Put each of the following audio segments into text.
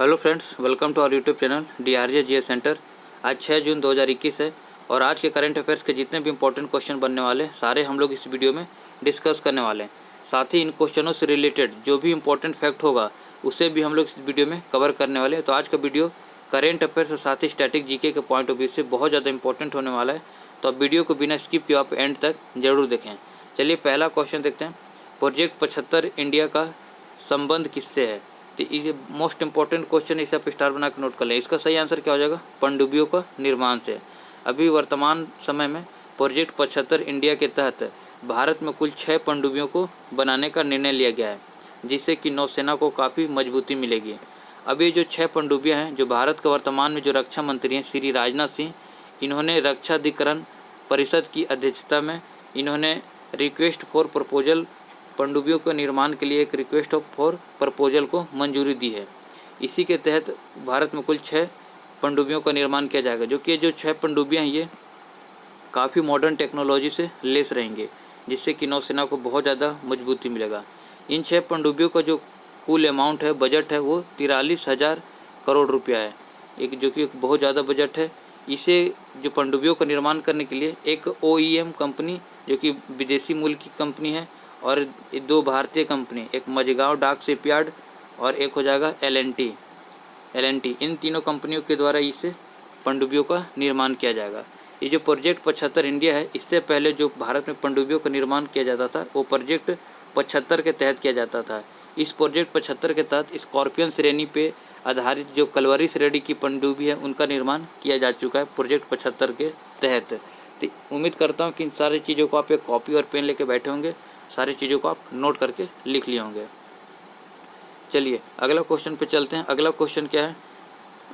Hello friends, welcome to our YouTube channel DRJ GS centre. आज 6 जून 2021 है और आज के करंट अफेयर्स के जितने भी इंपॉर्टेंट क्वेश्चन बनने वाले सारे हम लोग इस वीडियो में डिस्कस करने वाले हैं। साथ ही इन क्वेश्चनों से रिलेटेड जो भी इंपॉर्टेंट फैक्ट होगा उसे भी हम लोग इस वीडियो में कवर करने वाले हैं। तो आज का वीडियो करेंट अफेयर्स और साथ ही स्टैटिक जीके के पॉइंट ऑफ व्यू से बहुत ज़्यादा इंपॉर्टेंट होने वाला है। तो आप वीडियो को बिना स्किप किए आप एंड तक जरूर देखें। चलिए पहला क्वेश्चन देखते हैं। प्रोजेक्ट 75 इंडिया का संबंध किससे है? तो ये मोस्ट इंपॉर्टेंट क्वेश्चन, इसे आप स्टार बना के नोट कर लें। इसका सही आंसर क्या हो जाएगा? पनडुब्बियों का निर्माण से। अभी वर्तमान समय में प्रोजेक्ट 75 इंडिया के तहत भारत में कुल 6 पनडुब्बियों को बनाने का निर्णय लिया गया है, जिससे कि नौसेना को काफ़ी मजबूती मिलेगी। अब ये जो 6 पनडुब्बियाँ हैं, जो भारत के वर्तमान में जो रक्षा मंत्री हैं श्री राजनाथ सिंह, इन्होंने रक्षा अधिकरण परिषद की अध्यक्षता में इन्होंने रिक्वेस्ट फॉर प्रपोजल पनडुब्बियों के निर्माण के लिए एक रिक्वेस्ट फॉर प्रपोजल को मंजूरी दी है। इसी के तहत भारत में कुल 6 पनडुब्बियों का निर्माण किया जाएगा, जो कि जो 6 पनडुब्बियाँ हैं ये काफ़ी मॉडर्न टेक्नोलॉजी से लेस रहेंगे, जिससे कि नौसेना को बहुत ज़्यादा मजबूती मिलेगा। इन 6 पनडुब्बियों का जो कुल अमाउंट है, बजट है, वो 43,000 करोड़ रुपया है, एक जो कि एक बहुत ज़्यादा बजट है। इसे जो पनडुब्बियों का निर्माण करने के लिए एक OEM कंपनी, जो कि विदेशी मूल की कंपनी है, और 2 भारतीय कंपनी, एक मझगांव डाक शिपयार्ड और एक हो जाएगा LNT, इन तीनों कंपनियों के द्वारा इसे पनडुब्बियों का निर्माण किया जाएगा। ये जो प्रोजेक्ट 75 इंडिया है, इससे पहले जो भारत में पनडुब्बियों का निर्माण किया जाता था वो प्रोजेक्ट 75 के तहत किया जाता था। इस प्रोजेक्ट 75 के तहत स्कॉर्पियन श्रेणी पे आधारित जो कलवरी श्रेणी की पनडुब्बी है उनका निर्माण किया जा चुका है प्रोजेक्ट 75 के तहत। तो उम्मीद करता हूँ कि इन सारी चीज़ों को आप एक कॉपी और पेन लेके बैठे होंगे, सारी चीज़ों को आप नोट करके लिख लिए होंगे। चलिए अगला क्वेश्चन पे चलते हैं। अगला क्वेश्चन क्या है?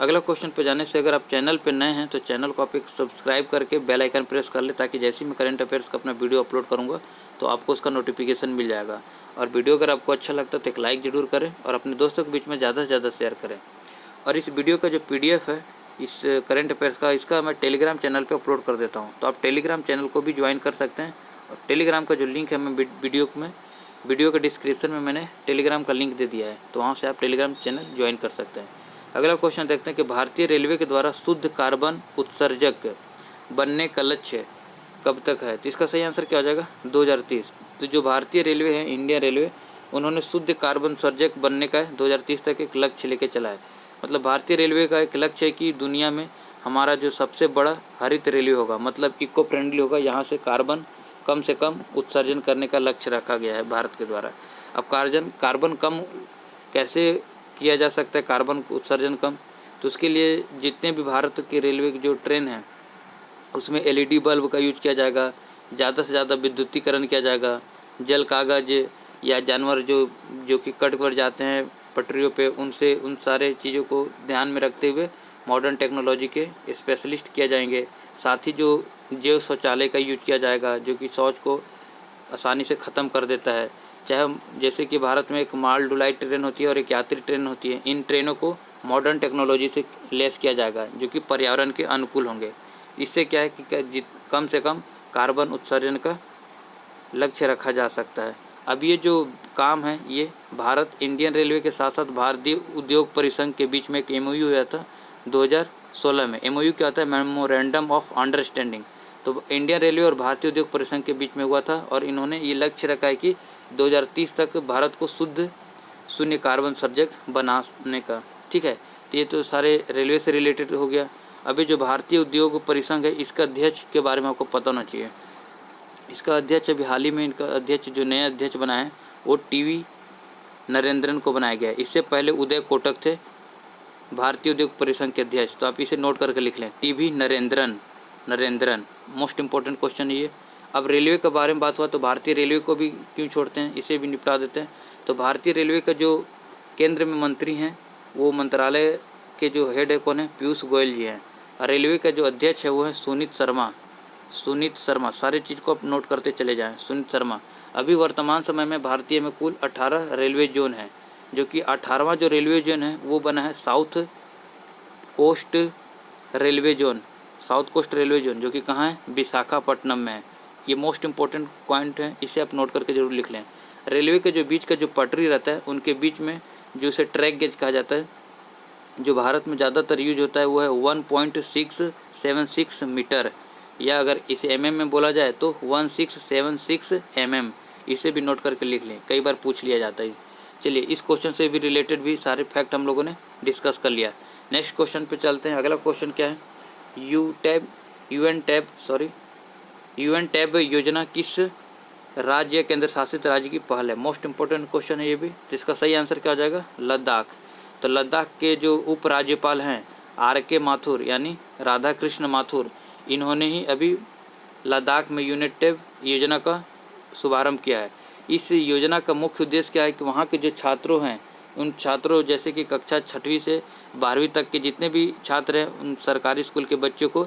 अगला क्वेश्चन पे जाने से अगर आप चैनल पे नए हैं तो चैनल को आप एक सब्सक्राइब करके बेल आइकन प्रेस कर ले, ताकि जैसे ही मैं करंट अफेयर्स का अपना वीडियो अपलोड करूँगा तो आपको उसका नोटिफिकेशन मिल जाएगा। और वीडियो अगर आपको अच्छा लगता है तो एक लाइक ज़रूर करें और अपने दोस्तों के बीच में ज़्यादा से ज़्यादा शेयर करें। और इस वीडियो का जो PDF है इस करंट अफेयर्स का, इसका मैं टेलीग्राम चैनल पर अपलोड कर देता हूँ, तो आप टेलीग्राम चैनल को भी ज्वाइन कर सकते हैं। और टेलीग्राम का जो लिंक है मैं वीडियो के डिस्क्रिप्शन में मैंने टेलीग्राम का लिंक दे दिया है, तो वहाँ से आप टेलीग्राम चैनल ज्वाइन कर सकते हैं। अगला क्वेश्चन देखते हैं कि भारतीय रेलवे के द्वारा शुद्ध कार्बन उत्सर्जक बनने का लक्ष्य कब तक है? तो इसका सही आंसर क्या हो जाएगा? 2030। तो जो भारतीय रेलवे है, इंडियन रेलवे, उन्होंने शुद्ध कार्बन उत्सर्जक बनने का 2030 तक एक लक्ष्य लेके चला है। मतलब भारतीय रेलवे का एक लक्ष्य है कि दुनिया में हमारा जो सबसे बड़ा हरित रेलवे होगा, मतलब इको फ्रेंडली होगा, यहाँ से कार्बन कम से कम उत्सर्जन करने का लक्ष्य रखा गया है भारत के द्वारा। अब कार्बन कम कैसे किया जा सकता है, कार्बन उत्सर्जन कम? तो उसके लिए जितने भी भारत के रेलवे की जो ट्रेन है उसमें LED बल्ब का यूज किया जाएगा, ज़्यादा से ज़्यादा विद्युतीकरण किया जाएगा, जल कागज़ या जानवर जो कि कट कर जाते हैं पटरियों पे, उनसे उन सारे चीज़ों को ध्यान में रखते हुए मॉडर्न टेक्नोलॉजी के स्पेशलिस्ट किए जाएंगे। साथ ही जो जैव शौचालय का यूज किया जाएगा, जो कि शौच को आसानी से ख़त्म कर देता है। चाहे जैसे कि भारत में एक माल ढुलाई ट्रेन होती है और एक यात्री ट्रेन होती है, इन ट्रेनों को मॉडर्न टेक्नोलॉजी से लेस किया जाएगा, जो कि पर्यावरण के अनुकूल होंगे। इससे क्या है कि कम से कम कार्बन उत्सर्जन का लक्ष्य रखा जा सकता है। अब ये जो काम है ये भारत इंडियन रेलवे के साथ साथ भारतीय उद्योग परिसंघ के बीच में एक MOU हुआ था 2016 में। MOU क्या होता है? Memorandum of understanding. तो इंडियन रेलवे और भारतीय उद्योग परिसंघ के बीच में हुआ था और इन्होंने ये लक्ष्य रखा है कि 2030 तक भारत को शून्य कार्बन उत्सर्जक बनाने का। ठीक है, तो ये तो सारे रेलवे से रिलेटेड हो गया। अभी जो भारतीय उद्योग परिसंघ है इसका अध्यक्ष के बारे में आपको पता होना चाहिए। इसका अध्यक्ष अभी हाल ही में इनका अध्यक्ष जो नया अध्यक्ष बना है वो TV नरेंद्रन को बनाया गया है। इससे पहले उदय कोटक थे भारतीय उद्योग परिसंघ के अध्यक्ष, तो आप इसे नोट करके लिख लें, TV Narendran. Most important question ये। अब रेलवे के बारे में बात हुआ तो भारतीय रेलवे को भी क्यों छोड़ते हैं, इसे भी निपटा देते हैं। तो भारतीय रेलवे का जो केंद्र में मंत्री हैं वो मंत्रालय के जो हेड है कौन है? पीयूष गोयल जी हैं। और रेलवे का जो अध्यक्ष है वो है सुनीत शर्मा। सारी चीज़ को आप नोट करते चले जाएँ, सुनीत शर्मा। अभी वर्तमान समय में भारतीय में कुल 18 रेलवे जोन है, जो कि 18वां जो रेलवे जोन है वो बना है साउथ कोस्ट रेलवे जोन, जो कि कहाँ है? विशाखापट्टनम में है। ये मोस्ट इंपॉर्टेंट पॉइंट है, इसे आप नोट करके जरूर लिख लें। रेलवे के जो बीच का जो पटरी रहता है उनके बीच में जो इसे ट्रैक गेज कहा जाता है, जो भारत में ज़्यादातर यूज होता है वो है 1.676 मीटर, या अगर इसे mm में बोला जाए तो 1676 mm। इसे भी नोट करके लिख लें, कई बार पूछ लिया जाता है। चलिए इस क्वेश्चन से भी रिलेटेड भी सारे फैक्ट हम लोगों ने डिस्कस कर लिया। नेक्स्ट क्वेश्चन पे चलते हैं। अगला क्वेश्चन क्या है, UN टैब योजना किस राज्य या केंद्र शासित राज्य की पहल है? मोस्ट इंपॉर्टेंट क्वेश्चन है ये भी। तो इसका सही आंसर क्या हो जाएगा, लद्दाख। तो लद्दाख के जो उपराज्यपाल हैं RK माथुर यानी राधा कृष्ण माथुर, इन्होंने ही अभी लद्दाख में यूनिटेब योजना का शुभारंभ किया है। इस योजना का मुख्य उद्देश्य क्या है कि वहाँ के जो छात्रों हैं, उन छात्रों जैसे कि कक्षा 6वीं से 12वीं तक के जितने भी छात्र हैं, उन सरकारी स्कूल के बच्चों को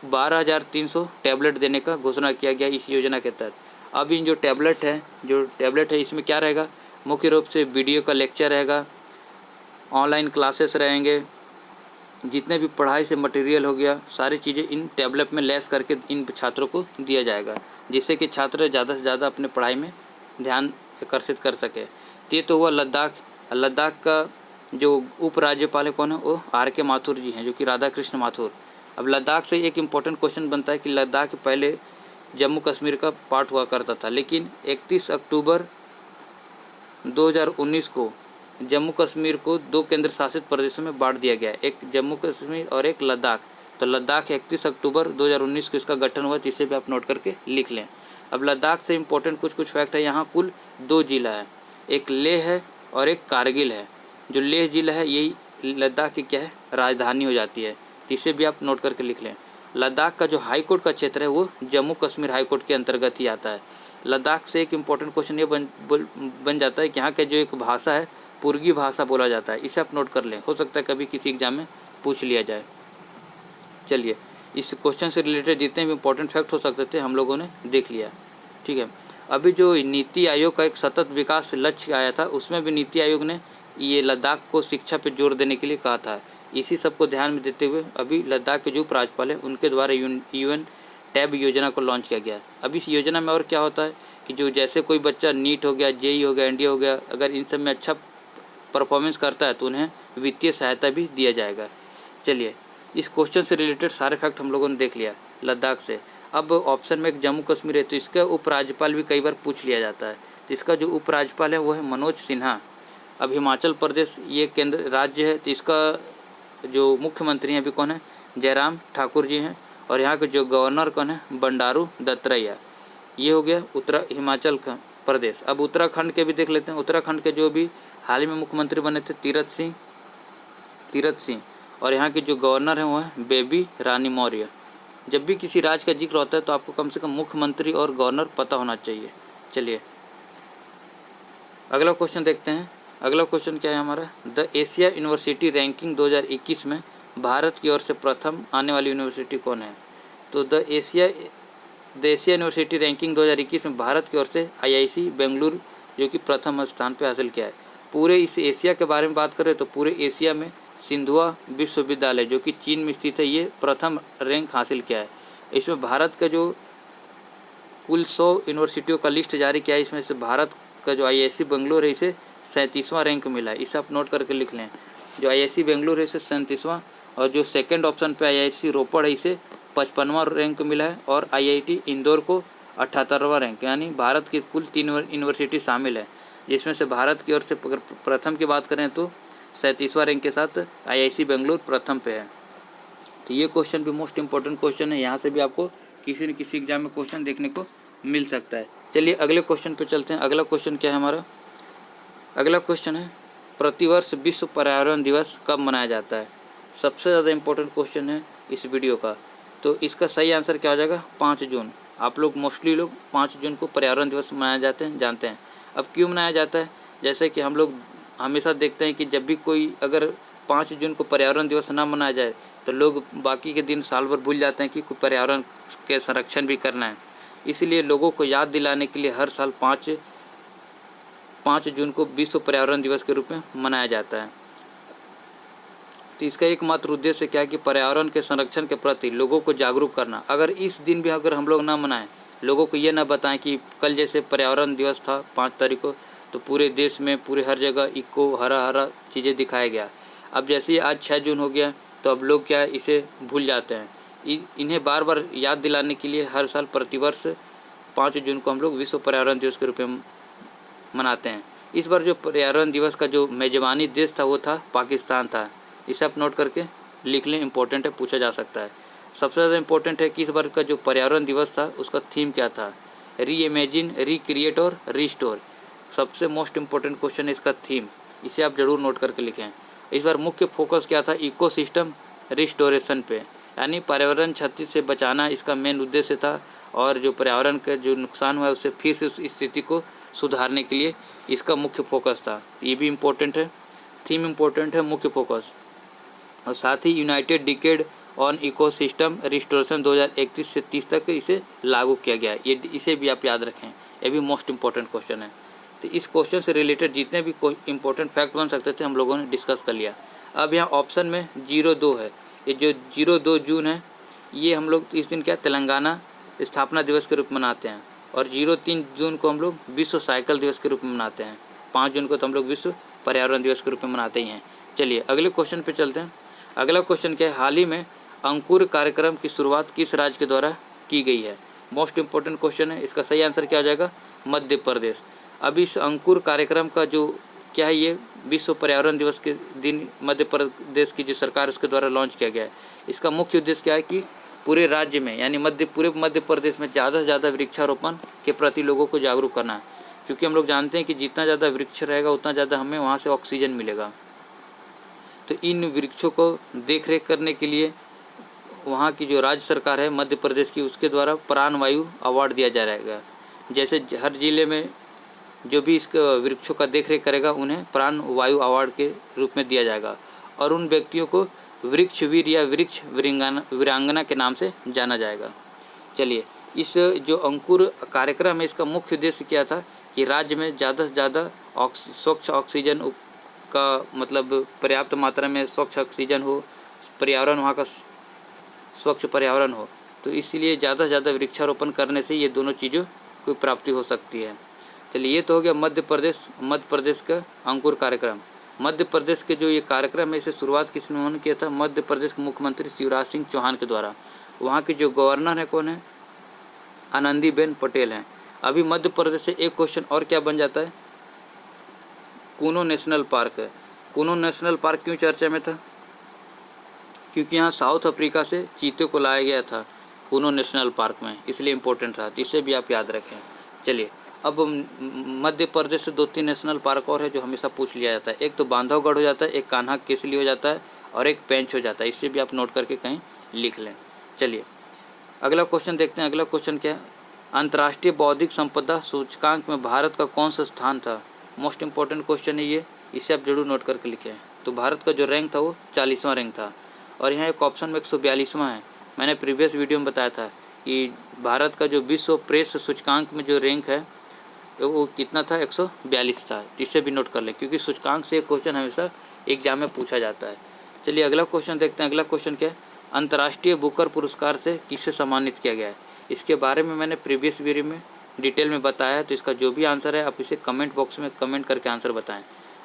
12,300 टैबलेट देने का घोषणा किया गया इस योजना के तहत। अब इन जो टैबलेट है इसमें क्या रहेगा, मुख्य रूप से वीडियो का लेक्चर रहेगा, ऑनलाइन क्लासेस रहेंगे, जितने भी पढ़ाई से मटेरियल हो गया, सारी चीज़ें इन टैबलेट में लेस करके इन छात्रों को दिया जाएगा, जिससे कि छात्र ज़्यादा से ज़्यादा अपने पढ़ाई में ध्यान आकर्षित कर सके। ये तो हुआ लद्दाख। लद्दाख का जो उपराज्यपाल है कौन है, वो RK माथुर जी हैं, जो कि राधा कृष्ण माथुर। अब लद्दाख से एक इम्पोर्टेंट क्वेश्चन बनता है कि लद्दाख पहले जम्मू कश्मीर का पार्ट हुआ करता था, लेकिन 31 अक्टूबर 2019 को जम्मू कश्मीर को 2 केंद्र शासित प्रदेशों में बांट दिया गया, एक जम्मू कश्मीर और एक लद्दाख। तो लद्दाख 31 अक्टूबर 2019 को इसका गठन हुआ, जिसे भी आप नोट करके लिख लें। अब लद्दाख से इम्पोर्टेंट कुछ फैक्ट है। यहाँ कुल 2 जिला है, एक लेह है और एक कारगिल है। जो लेह जिला है यही लद्दाख की क्या है, राजधानी हो जाती है। इसे भी आप नोट करके लिख लें। लद्दाख का जो हाई कोर्ट का क्षेत्र है वो जम्मू कश्मीर हाई कोर्ट के अंतर्गत ही आता है। लद्दाख से एक इम्पोर्टेंट क्वेश्चन ये बन जाता है कि यहाँ का जो एक भाषा है पुर्गी भाषा बोला जाता है। इसे आप नोट कर लें, हो सकता है कभी किसी एग्जाम में पूछ लिया जाए। चलिए इस क्वेश्चन से रिलेटेड जितने भी इम्पोर्टेंट फैक्ट हो सकते थे हम लोगों ने देख लिया, ठीक है। अभी जो नीति आयोग का एक सतत विकास लक्ष्य आया था, उसमें भी नीति आयोग ने ये लद्दाख को शिक्षा पर जोर देने के लिए कहा था। इसी सब को ध्यान में देते हुए अभी लद्दाख के जो उपराज्यपाल है उनके द्वारा UN टैब योजना को लॉन्च किया गया। अब इस योजना में और क्या होता है कि जो जैसे कोई बच्चा नीट हो गया, JEE हो गया, NDA हो गया, अगर इन सब में अच्छा परफॉर्मेंस करता है तो उन्हें वित्तीय सहायता भी दिया जाएगा। चलिए इस क्वेश्चन से रिलेटेड सारे फैक्ट हम लोगों ने देख लिया लद्दाख से। अब ऑप्शन में एक जम्मू कश्मीर है, तो इसका उपराज्यपाल भी कई बार पूछ लिया जाता है। तो इसका जो उपराज्यपाल है वो है मनोज सिन्हा। अब हिमाचल प्रदेश ये केंद्र राज्य है, तो इसका जो मुख्यमंत्री हैं अभी कौन है, जयराम ठाकुर जी हैं। और यहाँ के जो गवर्नर कौन है, बंडारू दत्तात्रेय। ये हो गया हिमाचल प्रदेश। अब उत्तराखंड के भी देख लेते हैं। उत्तराखंड के जो भी हाल ही में मुख्यमंत्री बने थे तीरथ सिंह, और यहाँ के जो गवर्नर हैं वो है बेबी रानी मौर्य। जब भी किसी राज्य का जिक्र होता है तो आपको कम से कम मुख्यमंत्री और गवर्नर पता होना चाहिए। चलिए अगला क्वेश्चन देखते हैं। अगला क्वेश्चन क्या है हमारा, द एशिया यूनिवर्सिटी रैंकिंग 2021 में भारत की ओर से प्रथम आने वाली यूनिवर्सिटी कौन है? तो द एशिया यूनिवर्सिटी रैंकिंग 2021 में भारत की ओर से IIC बेंगलुरु जो कि प्रथम स्थान पर हासिल किया है। पूरे इस एशिया के बारे में बात करें तो पूरे एशिया में सिंधुआ विश्वविद्यालय जो कि चीन में स्थित है, ये प्रथम रैंक हासिल किया है। इसमें भारत का जो कुल 100 यूनिवर्सिटियों का लिस्ट जारी किया है, इसमें से भारत का जो IIC बेंगलुरु है इसे 37वां रैंक मिला है। इसे आप नोट करके लिख लें। जो IIC बेंगलुरु है इसे 37वां, और जो सेकंड ऑप्शन पे IIC रोपड़ है इसे 55वां रैंक मिला है, और IIT इंदौर को 78वां रैंक। यानी भारत की कुल 3 यूनिवर्सिटी शामिल है, जिसमें से भारत की ओर से प्रथम की बात करें तो 37वां रैंक के साथ IIC बेंगलुरु प्रथम पे है। तो ये क्वेश्चन भी मोस्ट इंपॉर्टेंट क्वेश्चन है, यहाँ से भी आपको किसी न किसी एग्जाम में क्वेश्चन देखने को मिल सकता है। चलिए अगले क्वेश्चन पे चलते हैं। अगला क्वेश्चन क्या है हमारा, अगला क्वेश्चन है प्रतिवर्ष विश्व पर्यावरण दिवस कब मनाया जाता है? सबसे ज़्यादा इम्पोर्टेंट क्वेश्चन है इस वीडियो का। तो इसका सही आंसर क्या हो जाएगा, 5 जून। आप लोग मोस्टली लोग 5 जून को पर्यावरण दिवस मनाया जानते हैं। अब क्यों मनाया जाता है, जैसे कि हम लोग हमेशा देखते हैं कि जब भी कोई अगर 5 जून को पर्यावरण दिवस ना मनाया जाए तो लोग बाकी के दिन साल भर भूल जाते हैं कि पर्यावरण के संरक्षण भी करना है। इसलिए लोगों को याद दिलाने के लिए हर साल 5 जून को विश्व पर्यावरण दिवस के रूप में मनाया जाता है। तो इसका एकमात्र उद्देश्य क्या है कि पर्यावरण के संरक्षण के प्रति लोगों को जागरूक करना। अगर इस दिन भी अगर हम लोग ना मनाएं, लोगों को ये ना बताएं कि कल जैसे पर्यावरण दिवस था 5 तारीख को, तो पूरे देश में पूरे हर जगह इको हरा हरा चीज़ें दिखाया गया। अब जैसे ही आज 6 जून हो गया तो अब लोग क्या है इसे भूल जाते हैं। इन्हें बार बार याद दिलाने के लिए हर साल प्रतिवर्ष 5 जून को हम लोग विश्व पर्यावरण दिवस के रूप में मनाते हैं। इस बार जो पर्यावरण दिवस का जो मेजबानी देश था वो था पाकिस्तान था। इसे आप नोट करके लिख लें, इंपॉर्टेंट है, पूछा जा सकता है। सबसे ज़्यादा इंपॉर्टेंट है कि इस बार का जो पर्यावरण दिवस था उसका थीम क्या था, री इमेजिन, रिक्रिएट और रिस्टोर। सबसे मोस्ट इम्पोर्टेंट क्वेश्चन है इसका थीम, इसे आप ज़रूर नोट करके लिखें। इस बार मुख्य फोकस क्या था, इकोसिस्टम रिस्टोरेशन पे, यानी पर्यावरण क्षति से बचाना इसका मेन उद्देश्य था। और जो पर्यावरण का जो नुकसान हुआ है उससे फिर से उस स्थिति को सुधारने के लिए इसका मुख्य फोकस था। ये भी इम्पोर्टेंट है, थीम इम्पोर्टेंट है, मुख्य फोकस। और साथ ही United decade on ecosystem restoration 2031 से 30 तक इसे लागू किया गया है। ये इसे भी आप याद रखें, ये भी मोस्ट इम्पोर्टेंट क्वेश्चन है। तो इस क्वेश्चन से रिलेटेड जितने भी इंपॉर्टेंट फैक्ट बन सकते थे हम लोगों ने डिस्कस कर लिया। अब यहाँ ऑप्शन में 02 है, ये जो 02 जून है ये हम लोग इस दिन क्या तेलंगाना स्थापना दिवस के रूप में मनाते हैं। और 03 जून को हम लोग विश्व साइकिल दिवस के रूप में मनाते हैं। 5 जून को तो हम लोग विश्व पर्यावरण दिवस के रूप में मनाते ही हैं। चलिए अगले क्वेश्चन पे चलते हैं। अगला क्वेश्चन क्या है, हाल ही में अंकुर कार्यक्रम की शुरुआत किस राज्य के द्वारा की गई है। मोस्ट इम्पोर्टेंट क्वेश्चन है, इसका सही आंसर क्या हो जाएगा, मध्य प्रदेश। अब इस अंकुर कार्यक्रम का जो क्या है, ये विश्व पर्यावरण दिवस के दिन मध्य प्रदेश की जो सरकार उसके द्वारा लॉन्च किया गया है। इसका मुख्य उद्देश्य क्या है कि पूरे राज्य में यानी पूरे मध्य प्रदेश में ज़्यादा से ज़्यादा वृक्षारोपण के प्रति लोगों को जागरूक करना है। क्योंकि हम लोग जानते हैं कि जितना ज़्यादा वृक्ष रहेगा उतना ज़्यादा हमें वहाँ से ऑक्सीजन मिलेगा। तो इन वृक्षों को देख रेख करने के लिए वहाँ की जो राज्य सरकार है मध्य प्रदेश की, उसके द्वारा प्राण वायु अवार्ड दिया जाएगा। जैसे हर जिले में जो भी इस वृक्षों का देख रेख करेगा उन्हें प्राण वायु अवार्ड के रूप में दिया जाएगा। और उन व्यक्तियों को वृक्षवीर या वृक्ष वीरांगना के नाम से जाना जाएगा। चलिए इस जो अंकुर कार्यक्रम है इसका मुख्य उद्देश्य क्या था कि राज्य में ज़्यादा से ज़्यादा स्वच्छ ऑक्सीजन का मतलब पर्याप्त मात्रा में स्वच्छ ऑक्सीजन हो, पर्यावरण वहाँ का स्वच्छ पर्यावरण हो। तो इसीलिए ज़्यादा से ज़्यादा वृक्षारोपण करने से ये दोनों चीज़ों की प्राप्ति हो सकती है। चलिए ये तो हो गया मध्य प्रदेश का अंकुर कार्यक्रम। मध्य प्रदेश के जो ये कार्यक्रम है इसे शुरुआत किसने उन्होंने किया था, मध्य प्रदेश के मुख्यमंत्री शिवराज सिंह चौहान के द्वारा। वहाँ के जो गवर्नर है कौन है, आनंदीबेन पटेल हैं। अभी मध्य प्रदेश से एक क्वेश्चन और क्या बन जाता है, कूनो नेशनल पार्क है। कूनो नेशनल पार्क क्यों चर्चा में था, क्योंकि यहाँ साउथ अफ्रीका से चीते को लाया गया था कूनो नेशनल पार्क में, इसलिए इम्पोर्टेंट था। इसे भी आप याद रखें। चलिए अब मध्य प्रदेश से 2-3 नेशनल पार्क और है जो हमेशा पूछ लिया जाता है। एक तो बांधवगढ़ हो जाता है, एक कान्हा केसली हो जाता है और एक पेंच हो जाता है। इससे भी आप नोट करके कहीं लिख लें। चलिए अगला क्वेश्चन देखते हैं। अगला क्वेश्चन क्या है, अंतर्राष्ट्रीय बौद्धिक संपदा सूचकांक में भारत का कौन सा स्थान था। मोस्ट इंपॉर्टेंट क्वेश्चन है ये, इसे आप जरूर नोट करके लिखें। तो भारत का जो रैंक था वो 40वां रैंक था और यहाँ एक ऑप्शन में 142वां है। मैंने प्रीवियस वीडियो में बताया था कि भारत का जो विश्व प्रेस सूचकांक में जो रैंक है वो कितना था, 142 था। इसे भी नोट कर लें क्योंकि सूचकांक से एक क्वेश्चन हमेशा एग्जाम में पूछा जाता है। चलिए अगला क्वेश्चन देखते हैं। अगला क्वेश्चन क्या है, अंतर्राष्ट्रीय बुकर पुरस्कार से किसे सम्मानित किया गया है। इसके बारे में मैंने प्रीवियस वीडियो में डिटेल में बताया है। तो इसका जो भी आंसर है आप इसे कमेंट बॉक्स में कमेंट करके आंसर बताएं।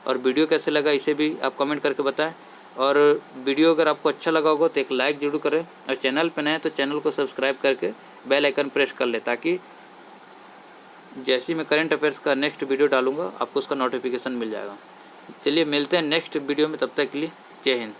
और वीडियो कैसे लगा इसे भी आप कमेंट करके बताएं। और वीडियो अगर आपको अच्छा लगा होगा तो एक लाइक जरूर करें और चैनल पर नए हैं तो चैनल को सब्सक्राइब करके बेल आइकन प्रेस कर ले, ताकि जैसे ही मैं करंट अफेयर्स का नेक्स्ट वीडियो डालूंगा आपको उसका नोटिफिकेशन मिल जाएगा। चलिए मिलते हैं नेक्स्ट वीडियो में, तब तक के लिए जय हिंद।